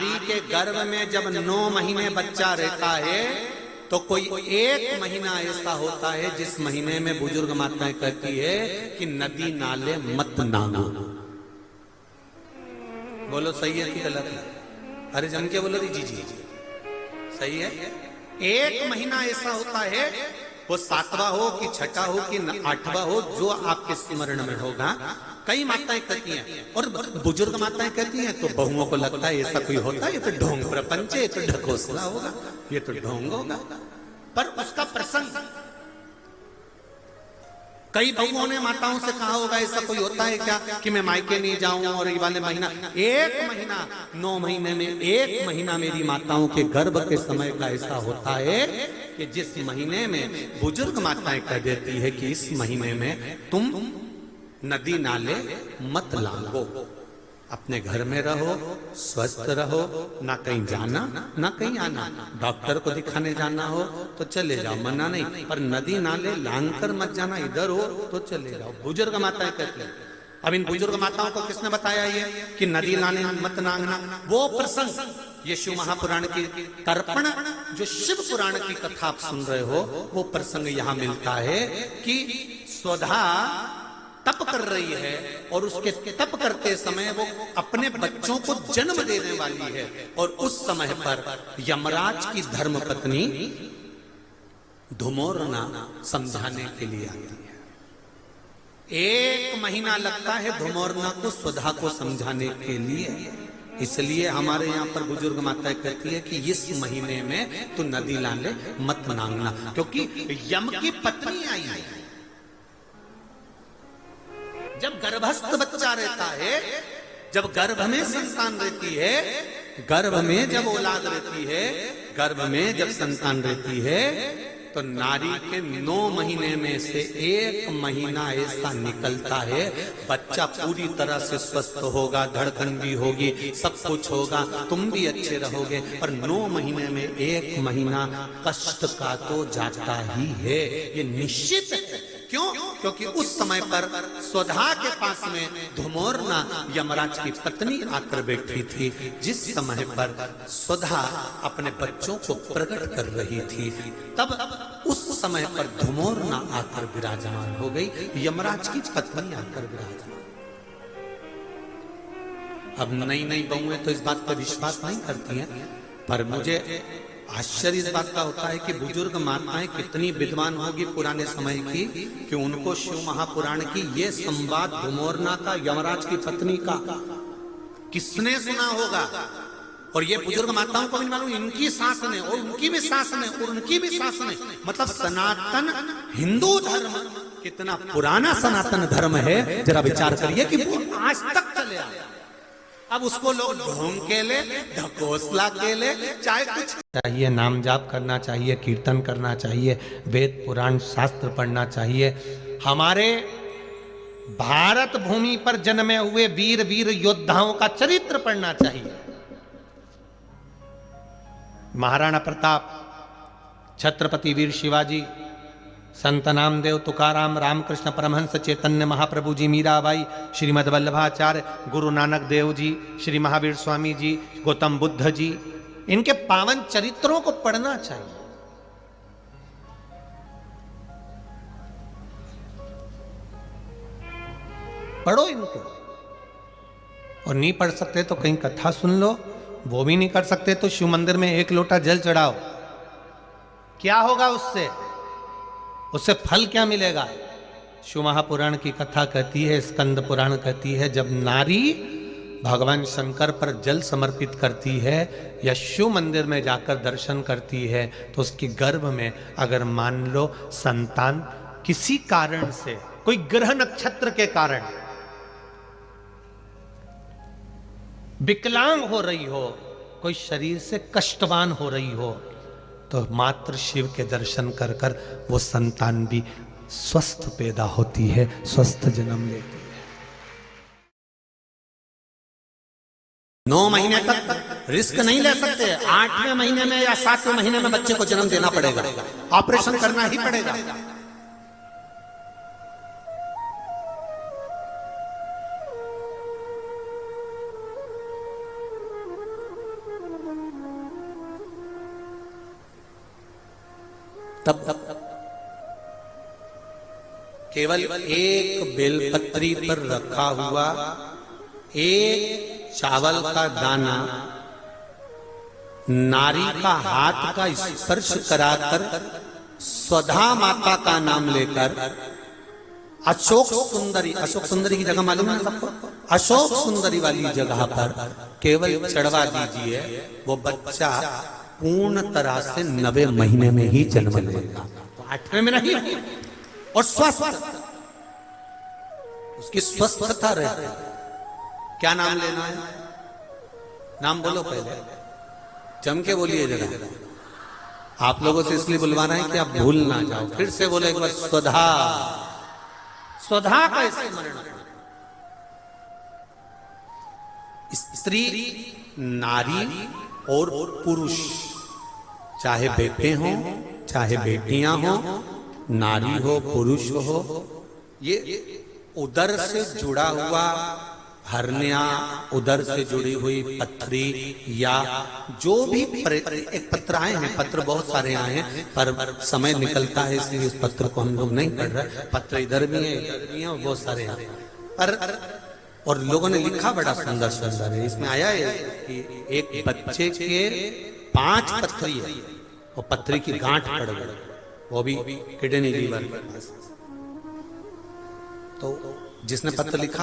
नारी के गर्भ में जब 9 महीने बच्चा रहता है तो कोई एक महीना ऐसा होता है जिस महीने में बुजुर्ग माताएं कहती है कि नदी नाले मत नांगो। बोलो सही है कि गलत है? अरे जम के बोलो जी जी सही है। एक महीना ऐसा होता है, वो 7वां हो कि 6ठा हो कि 8वां हो, जो आपके स्मरण में होगा। कई माताएं कहती हैं और बुजुर्ग माताएं कहती हैं तो बहुओं को लगता है ऐसा कोई होता है, ये तो ढोंग प्रपंच है, ये तो ढकोसला होगा, ये तो ढोंग होगा। पर उसका प्रसंग कई बहुओं ने माताओं से कहा होगा ऐसा कोई होता है क्या कि मैं मायके नहीं जाऊं और ये वाले महीना, एक महीना 9 महीने में एक महीना मेरी माताओं के गर्भ के समय का ऐसा होता है कि जिस महीने में बुजुर्ग माताएं कह देती है कि इस महीने में तुम नदी नाले मत लांगो, अपने घर में रहो, स्वस्थ रहो, ना कहीं जाना ना कहीं आना। डॉक्टर को दिखाने जाना हो तो चले जाओ, मना नहीं, पर नदी नाले लांग कर मत जाना, इधर हो तो चले जाओ। बुजुर्ग माताएं कहती हैं। अब इन बुजुर्ग माताओं को किसने बताया ये कि नदी नाले मत नांगना? वो प्रसंग ये शिव महापुराण की तर्पण, जो शिव पुराण की कथा आप सुन रहे हो, वो प्रसंग यहां मिलता है कि स्वधा तप कर रही है और उसके तप करते समय वो अपने बच्चों को जन्म देने वाली है और उस समय पर यमराज की धर्म पत्नी धुमोरना समझाने के लिए आती है। 1 महीना लगता है धुमोरना को स्वधा को समझाने के लिए। इसलिए हमारे यहाँ पर बुजुर्ग माताएं कहती है कि इस महीने में तो नदी नाले मत नांगना, क्योंकि यम की पत्नी आई है। जब गर्भस्थ बच्चा रहता है, जब गर्भ में संतान रहती है, गर्भ में जब औलाद रहती है, गर्भ में जब संतान रहती है, तो नारी के 9 महीने में से 1 महीना ऐसा निकलता है बच्चा पूरी तरह से स्वस्थ होगा, धड़कन भी होगी, सब कुछ होगा, तुम भी अच्छे रहोगे। पर 9 महीने में 1 महीना कष्ट का तो जाता ही है, ये निश्चित है। क्यों? क्योंकि उस समय पर स्वधा के पास में धुमोरना यमराज की पत्नी आकर बैठी थी, जिस समय पर स्वधा अपने बच्चों को प्रकट कर रही थी, तब उस समय पर धुमोरना आकर विराजमान हो गई, यमराज की पत्नी आकर विराजमान। अब नई नई बहुएं तो इस बात पर विश्वास नहीं करती हैं, पर मुझे आश्चर्य इस बात का होता है कि बुजुर्ग माताएं कितनी विद्वान होगी पुराने समय की कि उनको शिव महापुराण की ये संवाद धुमोरना का यमराज की पत्नी का किसने सुना होगा। और ये बुजुर्ग माताओं को भी मालूम, इनकी सास ने और उनकी भी सास ने और उनकी भी सास ने, मतलब सनातन हिंदू धर्म कितना पुराना सनातन धर्म है, जरा विचार करिए कि वो आज तक चले आया। अब उसको लोग ढोंग के ले, ढकोसला के ले, चाहे कुछ चाहिए, नाम जाप करना चाहिए, कीर्तन करना चाहिए, वेद पुराण शास्त्र पढ़ना चाहिए, हमारे भारत भूमि पर जन्मे हुए वीर वीर योद्धाओं का चरित्र पढ़ना चाहिए। महाराणा प्रताप, छत्रपति वीर शिवाजी, संत नामदेव, तुकाराम, रामकृष्ण परमहंस, चैतन्य महाप्रभु जी, मीराबाई, श्रीमद वल्लभाचार्य, गुरु नानक देव जी, श्री महावीर स्वामी जी, गौतम बुद्ध जी, इनके पावन चरित्रों को पढ़ना चाहिए। पढ़ो इनको। और नहीं पढ़ सकते तो कहीं कथा सुन लो, वो भी नहीं कर सकते तो शिव मंदिर में 1 लोटा जल चढ़ाओ। क्या होगा उससे? उससे फल क्या मिलेगा? शिव महापुराण की कथा कहती है, स्कंद पुराण कहती है, जब नारी भगवान शंकर पर जल समर्पित करती है या शिव मंदिर में जाकर दर्शन करती है तो उसके गर्भ में अगर मान लो संतान किसी कारण से, कोई ग्रह नक्षत्र के कारण विकलांग हो रही हो, कोई शरीर से कष्टवान हो रही हो, तो मात्र शिव के दर्शन कर कर वो संतान भी स्वस्थ पैदा होती है, स्वस्थ जन्म लेती है। 9 महीने तक रिस्क नहीं ले सकते, 8वें महीने में या 7वें महीने में बच्चे को जन्म देना पड़ेगा, ऑपरेशन करना ही पड़ेगा। तब केवल एक बेलपत्री पर रखा हुआ एक चावल का दाना नारी का हाथ का स्पर्श कराकर स्वधा माता का नाम लेकर अशोक सुंदरी की जगह मालूम है सबको, अशोक सुंदरी वाली जगह पर केवल चढ़वा दीजिए, वो बच्चा पूर्ण तरह से 9वें महीने में ही जन्म लेगा, तो 8वें में नहीं, और स्वस्थ, उसकी स्वस्थता रहती। क्या नाम लेना है? नाम बोलो पहले, जम के बोलिए जरा। आप लोगों से इसलिए बुलवा रहे हैं कि आप भूल ना जाओ। फिर से बोले एक बार, स्वधा। स्वधा का स्मरण। स्त्री, नारी और पुरुष, चाहे बेटे हों चाहे बेटियां हों, नारी हो पुरुष हो, ये उदर से जुड़ा हुआ हरनिया, उदर से जुड़ी हुई पथरी, या जो भी एक पत्र आए हैं, पत्र बहुत सारे आए हैं, पर समय निकलता है इसलिए उस पत्र को हम लोग नहीं पढ़ रहे। पत्र इधर भी है, इधर भी है, और बहुत सारे हैं, पर और लोगों ने लिखा बड़ा सुंदर सुंदर है। इसमें आया है कि एक बच्चे के 5 पथरी है, वो पथरी की गांठ पड़ गई, वो भी किडनी लीवर के पास। तो जिसने पत्र लिखा